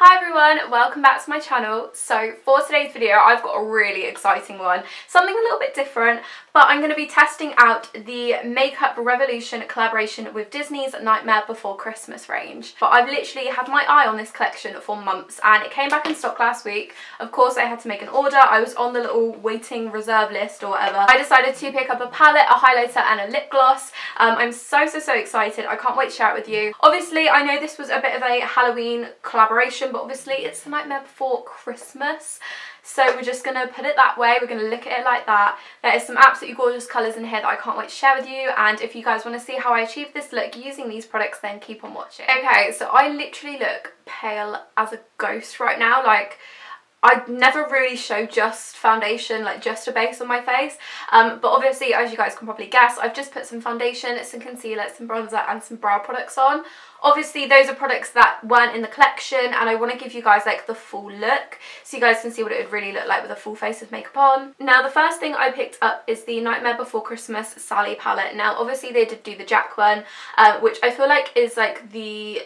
Hi everyone, welcome back to my channel. So for today's video I've got a really exciting one, something a little bit different, but I'm going to be testing out the Makeup Revolution collaboration with Disney's Nightmare Before Christmas range. But I've literally had my eye on this collection for months and it came back in stock last week. Of course I had to make an order, I was on the little waiting reserve list or whatever. I decided to pick up a palette, a highlighter and a lip gloss. I'm so excited, I can't wait to share it with you. Obviously I know this was a bit of a Halloween collaboration, but obviously it's the Nightmare Before Christmas, so we're just going to put it that way. We're going to look at it like that. There is some absolutely gorgeous colours in here that I can't wait to share with you, and if you guys want to see how I achieve this look using these products, then keep on watching. Okay, so I literally look pale as a ghost right now. Like, I never really show just foundation, like just a base on my face, but obviously as you guys can probably guess, I've just put some foundation, some concealer, some bronzer and some brow products on. Obviously those are products that weren't in the collection and I want to give you guys like the full look so you guys can see what it would really look like with a full face of makeup on. Now the first thing I picked up is the Nightmare Before Christmas Sally palette. Now obviously they did do the Jack one, which I feel like is like the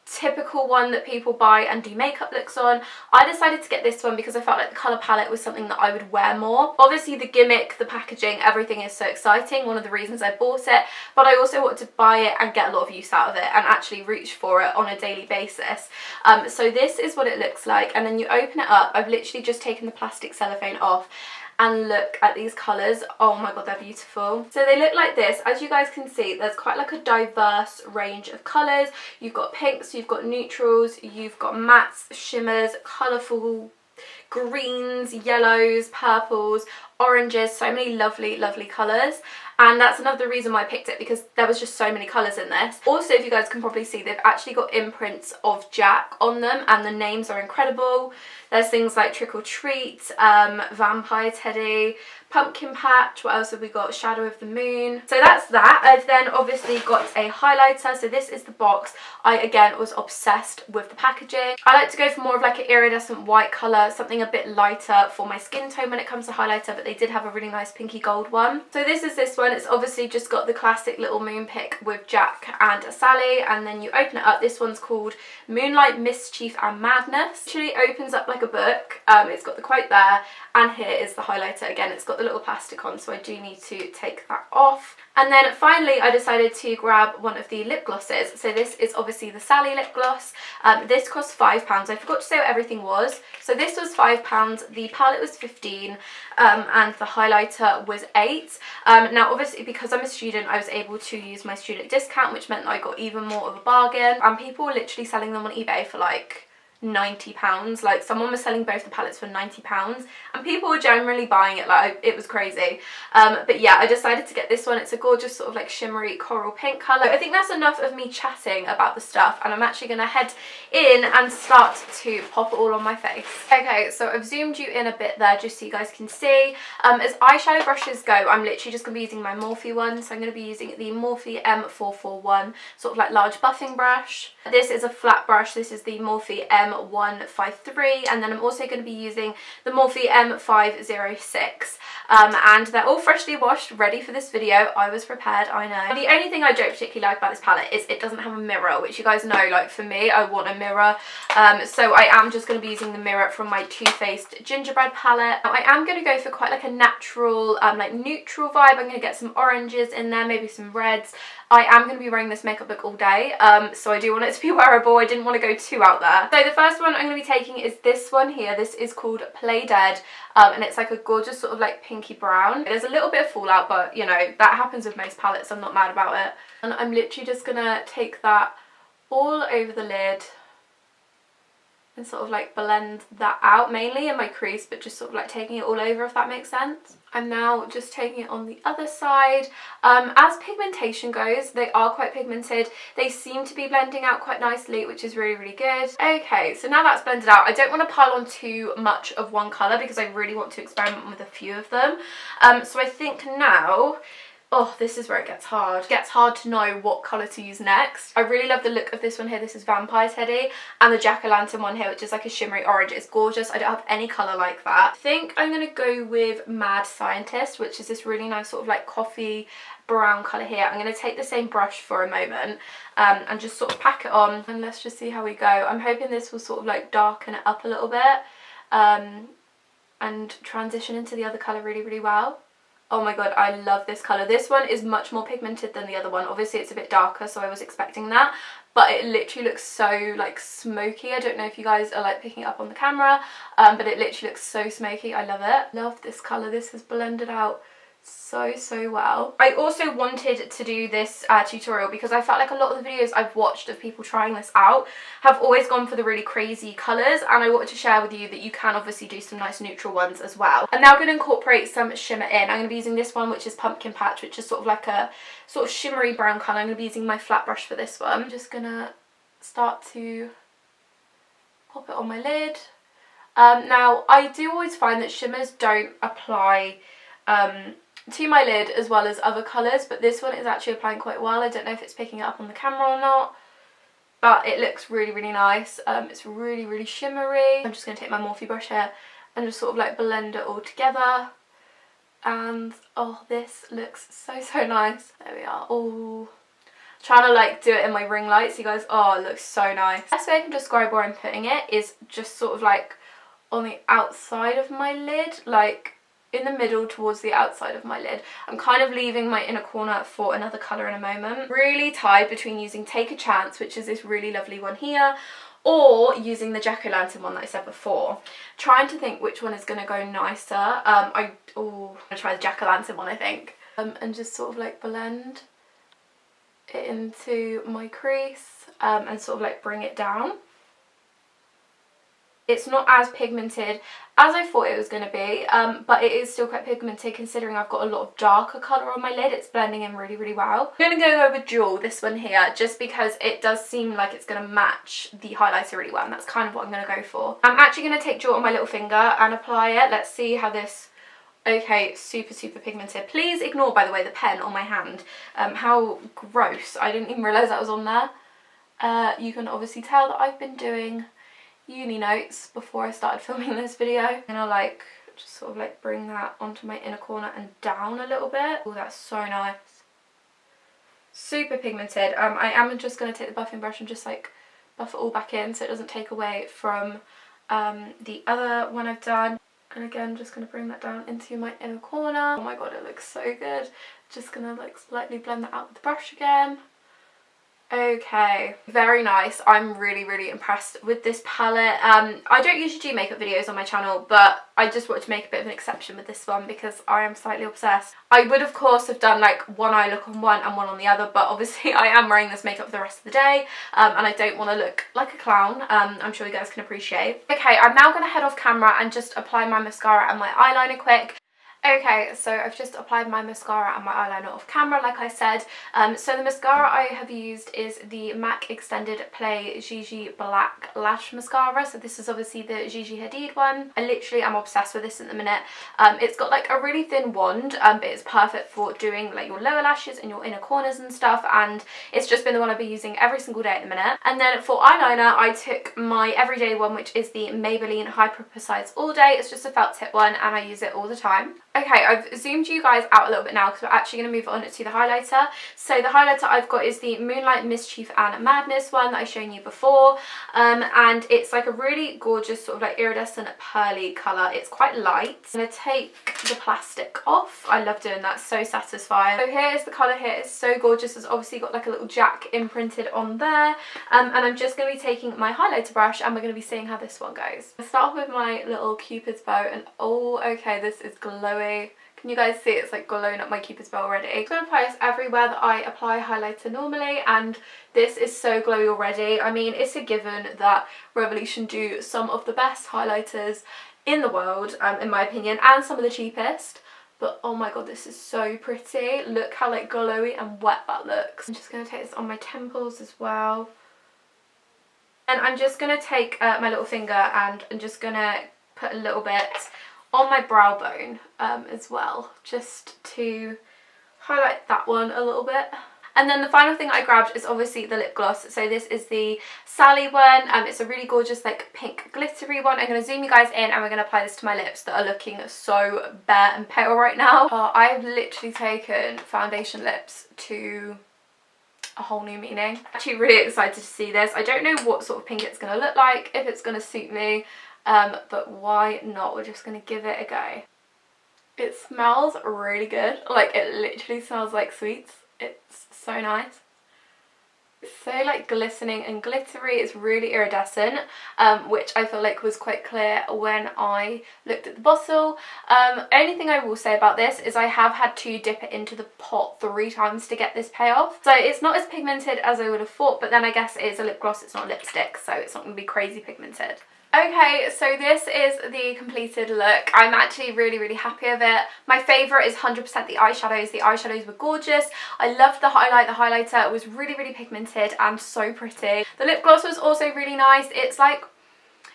typical one that people buy and do makeup looks on. I decided to get this one because I felt like the colour palette was something that I would wear more. Obviously the gimmick, the packaging, everything is so exciting, one of the reasons I bought it, but I also wanted to buy it and get a lot of use out of it and actually reach for it on a daily basis. So this is what it looks like, and then you open it up. I've literally just taken the plastic cellophane off and look at these colours. Oh my god, they're beautiful. So they look like this. As you guys can see, there's quite like a diverse range of colours. You've got pinks, you've got neutrals, you've got mattes, shimmers, colourful greens, yellows, purples, oranges, so many lovely colours. And that's another reason why I picked it, because there was just so many colours in this. Also, if you guys can probably see, they've actually got imprints of Jack on them and the names are incredible. There's things like Trick or Treat, Vampire Teddy, Pumpkin Patch, what else have we got? Shadow of the Moon. So that's that. I've then obviously got a highlighter. So this is the box. I again was obsessed with the packaging. I like to go for more of like an iridescent white colour, something a bit lighter for my skin tone when it comes to highlighter, but they did have a really nice pinky gold one. So this is this one. It's obviously just got the classic little moon pick with Jack and Sally, and then you open it up. This one's called Moonlight, Mischief and Madness. It actually opens up like a book. It's got the quote there, and here is the highlighter. Again, it's got the little plastic on, so I do need to take that off. And then finally I decided to grab one of the lip glosses. So this is obviously the Sally lip gloss. This cost £5. I forgot to say what everything was. So this was £5, the palette was 15, and the highlighter was 8. Now obviously because I'm a student, I was able to use my student discount, which meant that I got even more of a bargain. And people were literally selling them on eBay for like £90. Like someone was selling both the palettes for £90 and people were generally buying it. Like it was crazy. But yeah, I decided to get this one. It's a gorgeous sort of like shimmery coral pink colour. I think that's enough of me chatting about the stuff, and I'm actually going to head in and start to pop it all on my face. Okay, so I've zoomed you in a bit there just so you guys can see. As eyeshadow brushes go, I'm literally just going to be using my Morphe one. So I'm going to be using the Morphe M441 sort of like large buffing brush. This is a flat brush. This is the Morphe M153, and then I'm also going to be using the Morphe M506, and they're all freshly washed, ready for this video. I was prepared, I know. The only thing I don't particularly like about this palette is it doesn't have a mirror, which you guys know, like for me, I want a mirror. So I am just going to be using the mirror from my Too Faced Gingerbread palette. Now, I am going to go for quite like a natural, like neutral vibe. I'm going to get some oranges in there, maybe some reds. I am going to be wearing this makeup look all day, so I do want it to be wearable. I didn't want to go too out there. So the first one I'm going to be taking is this one here. This is called Play Dead, and it's like a gorgeous sort of like pinky brown. There's a little bit of fallout, but you know, that happens with most palettes. I'm not mad about it. And I'm literally just going to take that all over the lid and sort of like blend that out, mainly in my crease, but just sort of like taking it all over, if that makes sense. I'm now just taking it on the other side. As pigmentation goes, they are quite pigmented. They seem to be blending out quite nicely, which is really good. Okay, so now that's blended out, I don't want to pile on too much of one colour because I really want to experiment with a few of them. So I think now, oh, this is where it gets hard. It gets hard to know what colour to use next. I really love the look of this one here. This is Vampire Teddy, and the Jack-o'-lantern one here, which is like a shimmery orange. It's gorgeous. I don't have any colour like that. I think I'm going to go with Mad Scientist, which is this really nice sort of like coffee brown colour here. I'm going to take the same brush for a moment and just sort of pack it on, and let's just see how we go. I'm hoping this will sort of like darken it up a little bit and transition into the other colour really, really well. Oh my god, I love this colour. This one is much more pigmented than the other one. Obviously it's a bit darker, so I was expecting that, but it literally looks so like smoky. I don't know if you guys are like picking it up on the camera, but it literally looks so smoky. I love it. Love this colour. This has blended out so well. I also wanted to do this tutorial because I felt like a lot of the videos I've watched of people trying this out have always gone for the really crazy colours, and I wanted to share with you that you can obviously do some nice neutral ones as well. I'm now going to incorporate some shimmer in. I'm going to be using this one, which is Pumpkin Patch, which is sort of like a sort of shimmery brown colour. I'm going to be using my flat brush for this one. I'm just going to start to pop it on my lid. Now I do always find that shimmers don't apply to my lid as well as other colours, but this one is actually applying quite well. I don't know if it's picking it up on the camera or not, but it looks really, really nice. It's really, really shimmery. I'm just going to take my Morphe brush here and just sort of like blend it all together, and oh, this looks so nice. There we are. Oh, trying to like do it in my ring lights, you guys. Oh, it looks so nice. The best way I can describe where I'm putting it is just sort of like on the outside of my lid, like in the middle towards the outside of my lid. I'm kind of leaving my inner corner for another colour in a moment. Really tied between using Take a Chance, which is this really lovely one here, or using the jack-o'-lantern one that I said before. Trying to think which one is going to go nicer. I'm going to try the jack-o'-lantern one, I think. And just sort of like blend it into my crease and sort of like bring it down. It's not as pigmented as I thought it was going to be, but it is still quite pigmented considering I've got a lot of darker colour on my lid. It's blending in really, really well. I'm going to go with Jewel, this one here, just because it does seem like it's going to match the highlighter really well, and that's kind of what I'm going to go for. I'm actually going to take Jewel on my little finger and apply it. Let's see how this... Okay, super pigmented. Please ignore, by the way, the pen on my hand. How gross. I didn't even realise that was on there. You can obviously tell that I've been doing uni notes before I started filming this video. And I'll like just sort of like bring that onto my inner corner and down a little bit. Oh, that's so nice. Super pigmented. I am just going to take the buffing brush and just like buff it all back in so it doesn't take away from the other one I've done. And again, just going to bring that down into my inner corner. Oh my god, it looks so good. Just going to like slightly blend that out with the brush again. Okay, very nice. I'm really impressed with this palette. I don't usually do makeup videos on my channel, but I just wanted to make a bit of an exception with this one because I am slightly obsessed. I would of course have done like one eye look on one and one on the other, but obviously I am wearing this makeup for the rest of the day and I don't want to look like a clown. I'm sure you guys can appreciate. Okay, I'm now going to head off camera and just apply my mascara and my eyeliner quick. Okay, so I've just applied my mascara and my eyeliner off camera, like I said. So the mascara I have used is the MAC Extended Play Gigi Black Lash Mascara. So this is obviously the Gigi Hadid one. I literally am obsessed with this at the minute. It's got like a really thin wand, but it's perfect for doing like your lower lashes and your inner corners and stuff. And it's just been the one I've been using every single day at the minute. And then for eyeliner, I took my everyday one, which is the Maybelline Hyper Precise All Day. It's just a felt tip one and I use it all the time. Okay, I've zoomed you guys out a little bit now because we're actually going to move on to the highlighter. So the highlighter I've got is the Moonlight Mischief and Madness one that I've shown you before. And it's like a really gorgeous sort of like iridescent pearly colour. It's quite light. I'm going to take the plastic off. I love doing that, so satisfying. So here is the colour here. It's so gorgeous. It's obviously got like a little jack imprinted on there. And I'm just going to be taking my highlighter brush and we're going to be seeing how this one goes. I'll start with my little Cupid's bow and oh, okay, this is glowing. Can you guys see it's like glowing up my Cupid's bow already? I'm going to apply this everywhere that I apply highlighter normally, and this is so glowy already. I mean, it's a given that Revolution do some of the best highlighters in the world, in my opinion, and some of the cheapest. But oh my god, this is so pretty. Look how like glowy and wet that looks. I'm just going to take this on my temples as well. And I'm just going to take my little finger and I'm just going to put a little bit on my brow bone as well, just to highlight that one a little bit. And then the final thing I grabbed is obviously the lip gloss. So this is the Sally one. It's a really gorgeous like pink glittery one. I'm going to zoom you guys in and we're going to apply this to my lips that are looking so bare and pale right now. I've literally taken foundation lips to a whole new meaning. Actually really excited to see this. I don't know what sort of pink it's going to look like, if it's going to suit me, but why not? We're just going to give it a go. It smells really good. Like, it literally smells like sweets. It's so nice. It's so like glistening and glittery. It's really iridescent, which I feel like was quite clear when I looked at the bottle. Only thing I will say about this is I have had to dip it into the pot 3 times to get this payoff. So it's not as pigmented as I would have thought, but then I guess it is a lip gloss, it's not lipstick, so it's not going to be crazy pigmented. Okay, so this is the completed look. I'm actually really happy with it. My favourite is 100% the eyeshadows. The eyeshadows were gorgeous. I loved the highlight. The highlighter was really pigmented and so pretty. The lip gloss was also really nice. It's like,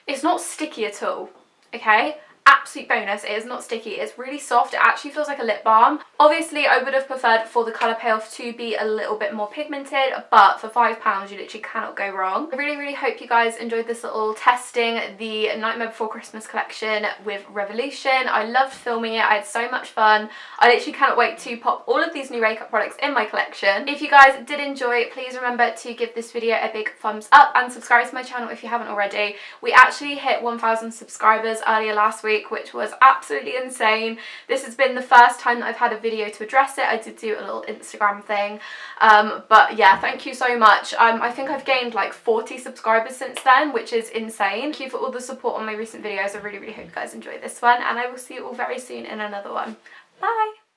it's not sticky at all, okay? Absolute bonus, it is not sticky. It's really soft. It actually feels like a lip balm. Obviously I would have preferred for the colour payoff to be a little bit more pigmented, but for £5 you literally cannot go wrong. I really hope you guys enjoyed this little testing the Nightmare Before Christmas collection with Revolution. I loved filming it. I had so much fun. I literally cannot wait to pop all of these new makeup products in my collection. If you guys did enjoy, please remember to give this video a big thumbs up and subscribe to my channel if you haven't already. We actually hit 1,000 subscribers earlier last week, which was absolutely insane. This has been the first time that I've had a video to address it. I did do a little Instagram thing, but yeah, thank you so much. I think I've gained like 40 subscribers since then, which is insane. Thank you for all the support on my recent videos. I really hope you guys enjoyed this one, and I will see you all very soon in another one. Bye!